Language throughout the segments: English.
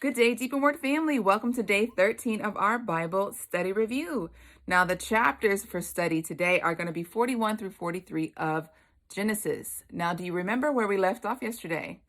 Good day, Deep in Word family. Welcome to day 13 of our Bible study review. Now, the chapters for study today are going to be 41 through 43 of Genesis. Now, do you remember where we left off yesterday?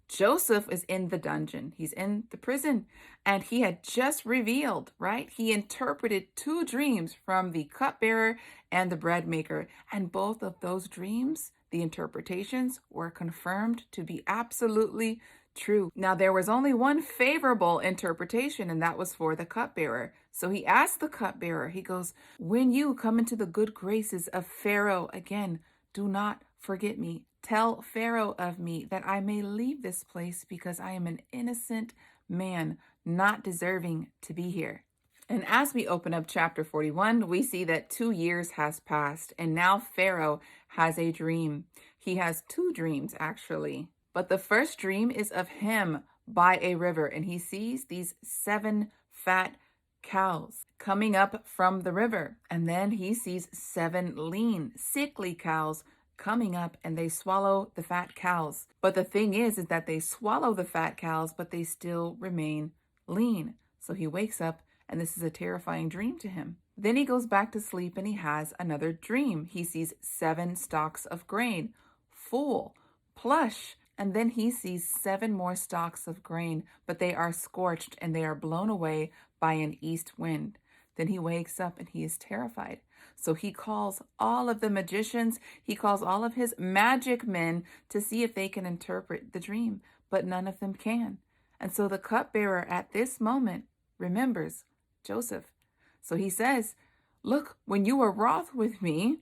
Joseph is in the dungeon. He's in the prison, and he had just revealed, right? He interpreted two dreams from the cupbearer and the bread maker, and both of those dreams, the interpretations, were confirmed to be absolutely true. Now, there was only one favorable interpretation, and that was for the cupbearer. So he asked the cupbearer, he goes, "When you come into the good graces of Pharaoh again, do not forget me. Tell Pharaoh of me that I may leave this place because I am an innocent man, not deserving to be here." And as we open up chapter 41, we see that 2 years has passed, and now Pharaoh has a dream. He has two dreams, actually. But the first dream is of him by a river, and he sees these 7 fat cows coming up from the river. And then he sees 7 lean, sickly cows coming up, and they swallow the fat cows. But the thing is that they swallow the fat cows, but they still remain lean. So he wakes up, and this is a terrifying dream to him. Then he goes back to sleep, and he has another dream. He sees 7 stalks of grain, full, plush. And then he sees 7 more stalks of grain, but they are scorched and they are blown away by an east wind. Then he wakes up and he is terrified. So he calls all of the magicians, he calls all of his magic men to see if they can interpret the dream, but none of them can. And so the cupbearer at this moment remembers Joseph. So he says, "Look, when you were wroth with me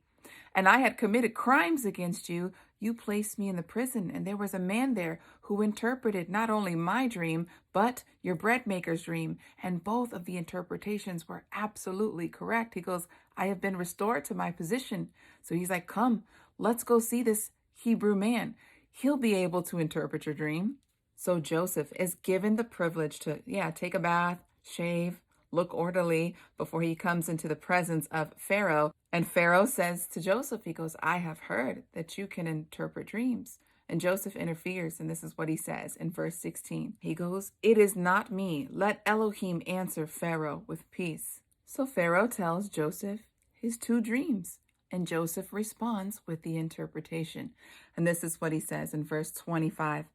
and I had committed crimes against you, you placed me in the prison, and there was a man there who interpreted not only my dream, but your bread maker's dream. And both of the interpretations were absolutely correct." He goes, "I have been restored to my position." So he's like, "Come, let's go see this Hebrew man. He'll be able to interpret your dream." So Joseph is given the privilege to, take a bath, shave, look orderly before he comes into the presence of Pharaoh. And Pharaoh says to Joseph, he goes, "I have heard that you can interpret dreams." And Joseph interferes, and this is what he says in verse 16. He goes, "It is not me. Let Elohim answer Pharaoh with peace." So Pharaoh tells Joseph his 2 dreams, and Joseph responds with the interpretation. And this is what he says in verse 25.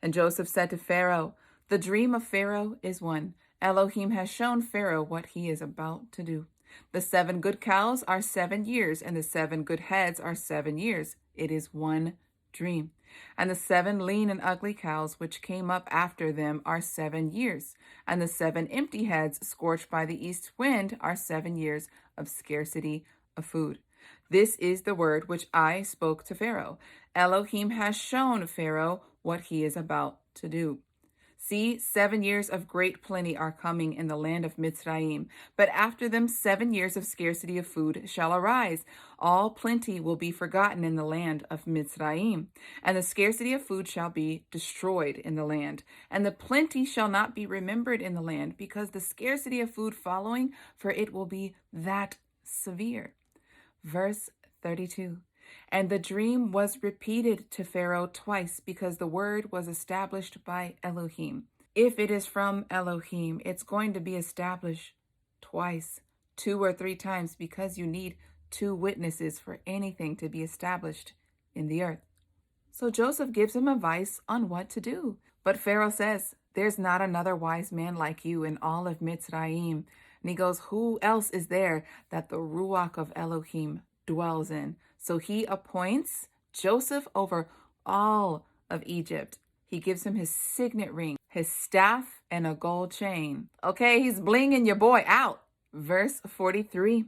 And Joseph said to Pharaoh, "The dream of Pharaoh is one. Elohim has shown Pharaoh what he is about to do. The 7 good cows are 7 years, and the 7 good heads are 7 years. It is one dream. And the 7 lean and ugly cows which came up after them are 7 years. And the 7 empty heads scorched by the east wind are 7 years of scarcity of food. This is the word which I spoke to Pharaoh. Elohim has shown Pharaoh what he is about to do. See, 7 years of great plenty are coming in the land of Mitzrayim, but after them 7 years of scarcity of food shall arise. All plenty will be forgotten in the land of Mitzrayim, and the scarcity of food shall be destroyed in the land, and the plenty shall not be remembered in the land, because the scarcity of food following, for it will be that severe." Verse 32. And the dream was repeated to Pharaoh twice, because the word was established by Elohim. If it is from Elohim, it's going to be established twice, 2 or 3 times, because you need 2 witnesses for anything to be established in the earth. So Joseph gives him advice on what to do. But Pharaoh says, "There's not another wise man like you in all of Mitzrayim." And he goes, "Who else is there that the Ruach of Elohim dwells in?" So he appoints Joseph over all of Egypt. He gives him his signet ring, his staff, and a gold chain. Okay, he's blinging your boy out. Verse 43.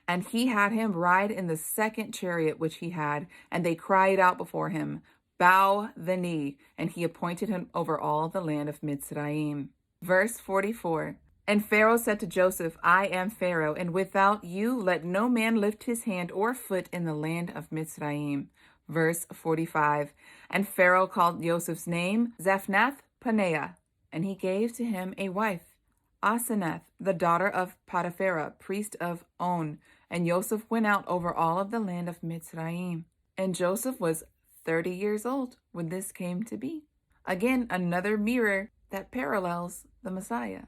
And he had him ride in the 2nd chariot which he had, and they cried out before him, "Bow the knee." And he appointed him over all the land of Mitzrayim. Verse 44. And Pharaoh said to Joseph, "I am Pharaoh, and without you let no man lift his hand or foot in the land of Mitzrayim." Verse 45. And Pharaoh called Joseph's name Zaphnath-Paneah, and he gave to him a wife, Asenath, the daughter of Potiphera, priest of On. And Joseph went out over all of the land of Mitzrayim. And Joseph was 30 years old when this came to be. Again, another mirror that parallels the Messiah.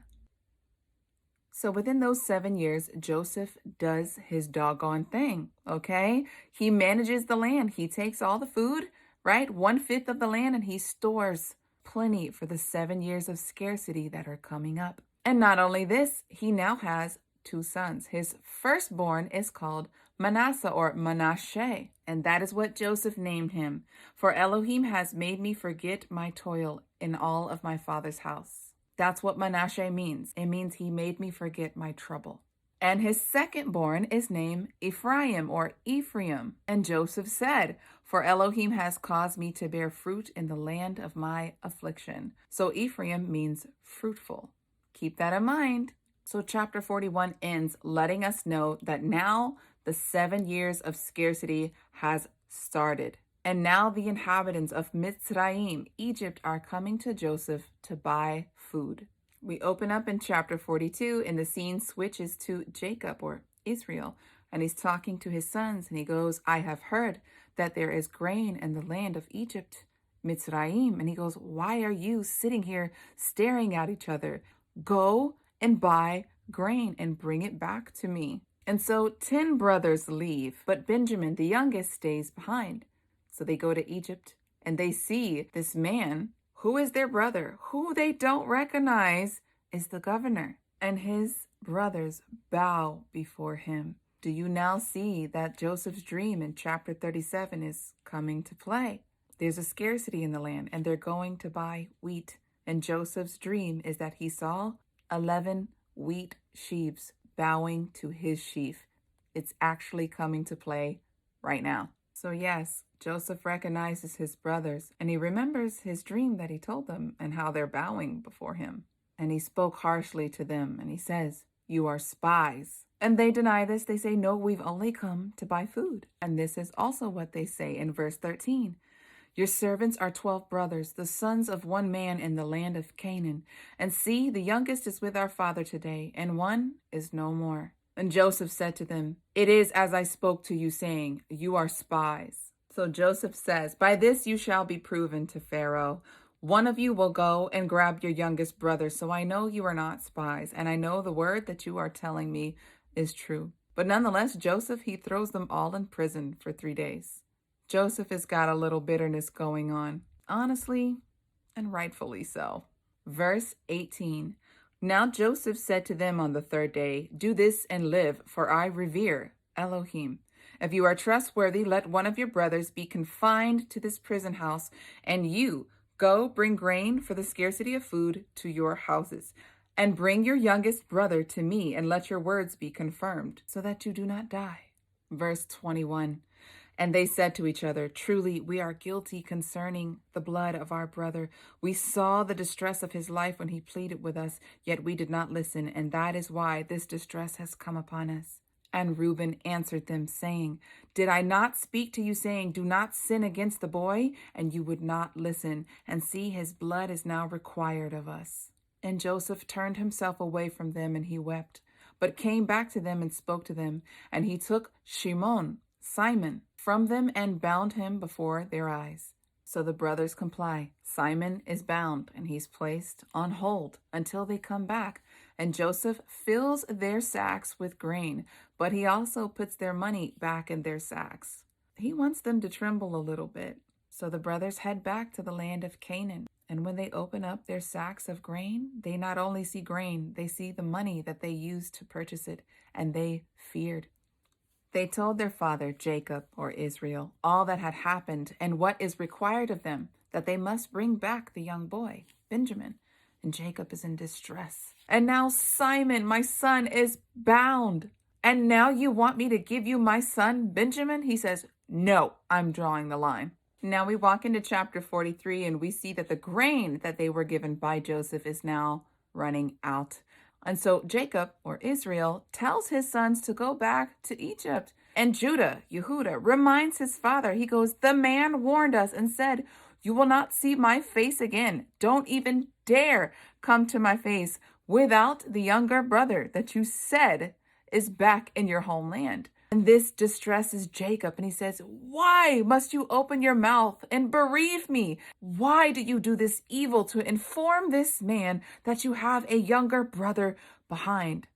So within those 7 years, Joseph does his doggone thing, okay? He manages the land. He takes all the food, right? 1/5 of the land, and he stores plenty for the 7 years of scarcity that are coming up. And not only this, he now has 2 sons. His firstborn is called Manasseh or Manasseh, and that is what Joseph named him. For Elohim has made me forget my toil in all of my father's house. That's what Manasseh means. It means he made me forget my trouble. And his secondborn is named Ephraim or Ephraim. And Joseph said, for Elohim has caused me to bear fruit in the land of my affliction. So Ephraim means fruitful. Keep that in mind. So chapter 41 ends letting us know that now the 7 years of scarcity has started. And now the inhabitants of Mitzrayim, Egypt, are coming to Joseph to buy food. We open up in chapter 42 and the scene switches to Jacob or Israel. And he's talking to his sons and he goes, I have heard that there is grain in the land of Egypt, Mitzrayim. And he goes, why are you sitting here staring at each other? Go and buy grain and bring it back to me. And so 10 brothers leave, but Benjamin, the youngest, stays behind. So they go to Egypt and they see this man who is their brother, who they don't recognize is the governor. And his brothers bow before him. Do you now see that Joseph's dream in chapter 37 is coming to play? There's a scarcity in the land and they're going to buy wheat. And Joseph's dream is that he saw 11 wheat sheaves bowing to his sheaf. It's actually coming to play right now. So yes, Joseph recognizes his brothers and he remembers his dream that he told them and how they're bowing before him. And he spoke harshly to them and he says, you are spies. And they deny this. They say, no, we've only come to buy food. And this is also what they say in verse 13. Your servants are 12 brothers, the sons of one man in the land of Canaan. And see, the youngest is with our father today, and one is no more. And Joseph said to them, it is as I spoke to you, saying, you are spies. So Joseph says, by this you shall be proven to Pharaoh. One of you will go and grab your youngest brother, so I know you are not spies, and I know the word that you are telling me is true. But nonetheless, Joseph, he throws them all in prison for 3 days. Joseph has got a little bitterness going on, honestly, and rightfully so. Verse 18. Now Joseph said to them on the 3rd day, do this and live, for I revere Elohim. If you are trustworthy, let one of your brothers be confined to this prison house, and you go bring grain for the scarcity of food to your houses. And bring your youngest brother to me, and let your words be confirmed, so that you do not die. Verse 21. And they said to each other, truly, we are guilty concerning the blood of our brother. We saw the distress of his life when he pleaded with us, yet we did not listen, and that is why this distress has come upon us. And Reuben answered them, saying, did I not speak to you, saying, do not sin against the boy? And you would not listen, and see, his blood is now required of us. And Joseph turned himself away from them, and he wept, but came back to them and spoke to them. And he took Simon, from them and bound him before their eyes. So the brothers comply. Simon is bound, and he's placed on hold until they come back. And Joseph fills their sacks with grain, but he also puts their money back in their sacks. He wants them to tremble a little bit. So the brothers head back to the land of Canaan. And when they open up their sacks of grain, they not only see grain, they see the money that they used to purchase it, and they feared. They told their father, Jacob, or Israel, all that had happened and what is required of them, that they must bring back the young boy, Benjamin. And Jacob is in distress. And now Simon, my son, is bound. And now you want me to give you my son, Benjamin? He says, no, I'm drawing the line. Now we walk into chapter 43 and we see that the grain that they were given by Joseph is now running out. And so Jacob, or Israel, tells his sons to go back to Egypt. And Judah, Yehuda, reminds his father. He goes, the man warned us and said, you will not see my face again. Don't even dare come to my face without the younger brother that you said is back in your homeland. And this distresses Jacob, and he says, "Why must you open your mouth and bereave me? Why do you do this evil to inform this man that you have a younger brother behind?"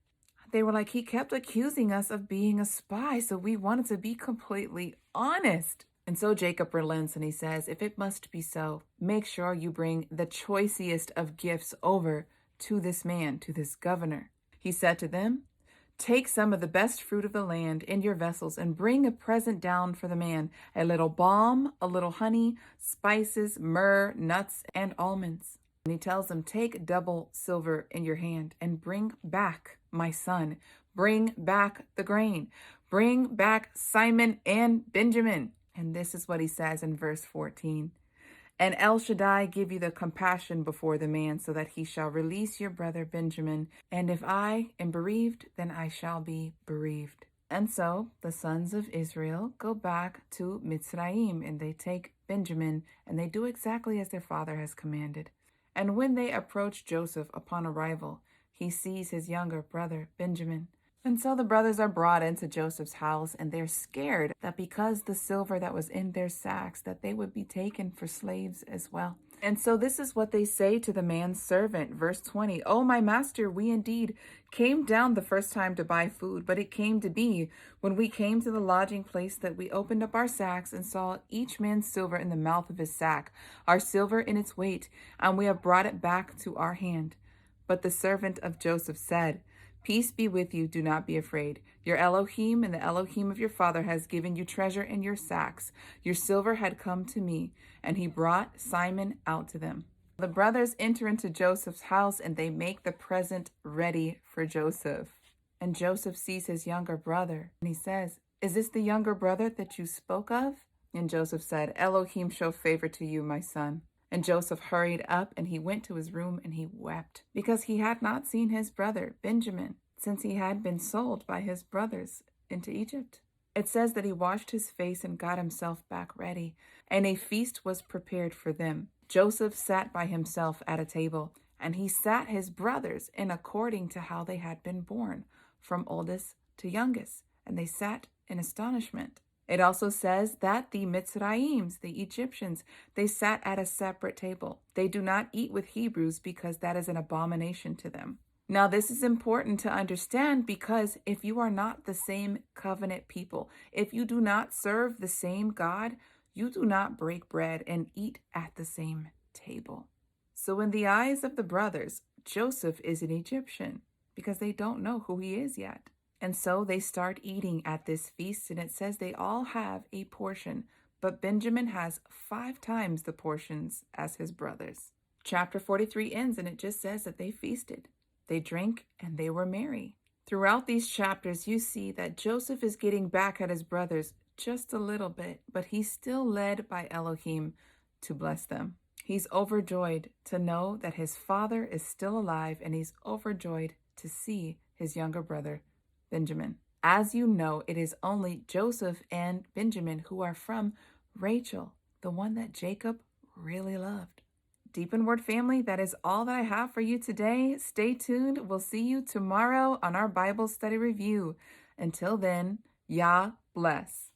They were like, "He kept accusing us of being a spy, so we wanted to be completely honest." And so Jacob relents and he says, "If it must be so, make sure you bring the choicest of gifts over to this man, to this governor." He said to them, "Take some of the best fruit of the land in your vessels and bring a present down for the man, a little balm, a little honey, spices, myrrh, nuts, and almonds." And he tells them, "Take double silver in your hand and bring back my son. Bring back the grain. Bring back Simon and Benjamin." And this is what he says in verse 14. "And El Shaddai give you the compassion before the man, so that he shall release your brother Benjamin. And if I am bereaved, then I shall be bereaved." And so the sons of Israel go back to Mitzrayim, and they take Benjamin, and they do exactly as their father has commanded. And when they approach Joseph upon arrival, he sees his younger brother Benjamin. And so the brothers are brought into Joseph's house, and they're scared that because the silver that was in their sacks, that they would be taken for slaves as well. And so this is what they say to the man's servant, verse 20. "Oh, my master, we indeed came down the first time to buy food, but it came to be, when we came to the lodging place, that we opened up our sacks and saw each man's silver in the mouth of his sack, our silver in its weight, and we have brought it back to our hand." But the servant of Joseph said, "Peace be with you, do not be afraid. Your Elohim and the Elohim of your father has given you treasure in your sacks. Your silver had come to me," and he brought Simon out to them. The brothers enter into Joseph's house, and they make the present ready for Joseph. And Joseph sees his younger brother, and he says, "Is this the younger brother that you spoke of?" And Joseph said, "Elohim show favor to you, my son." And Joseph hurried up, and he went to his room, and he wept, because he had not seen his brother Benjamin, since he had been sold by his brothers into Egypt. It says that he washed his face and got himself back ready, and a feast was prepared for them. Joseph sat by himself at a table, and he sat his brothers in according to how they had been born, from oldest to youngest, and they sat in astonishment. It also says that the Mitzrayims, the Egyptians, they sat at a separate table. They do not eat with Hebrews because that is an abomination to them. Now, this is important to understand, because if you are not the same covenant people, if you do not serve the same God, you do not break bread and eat at the same table. So in the eyes of the brothers, Joseph is an Egyptian because they don't know who he is yet. And so they start eating at this feast, and it says they all have a portion, but Benjamin has 5 times the portions as his brothers. Chapter 43 ends, and it just says that they feasted, they drank, and they were merry. Throughout these chapters, you see that Joseph is getting back at his brothers just a little bit, but he's still led by Elohim to bless them. He's overjoyed to know that his father is still alive, and he's overjoyed to see his younger brother Benjamin. As you know, it is only Joseph and Benjamin who are from Rachel, the one that Jacob really loved. Deep in Word family, that is all that I have for you today. Stay tuned. We'll see you tomorrow on our Bible study review. Until then, Yah bless.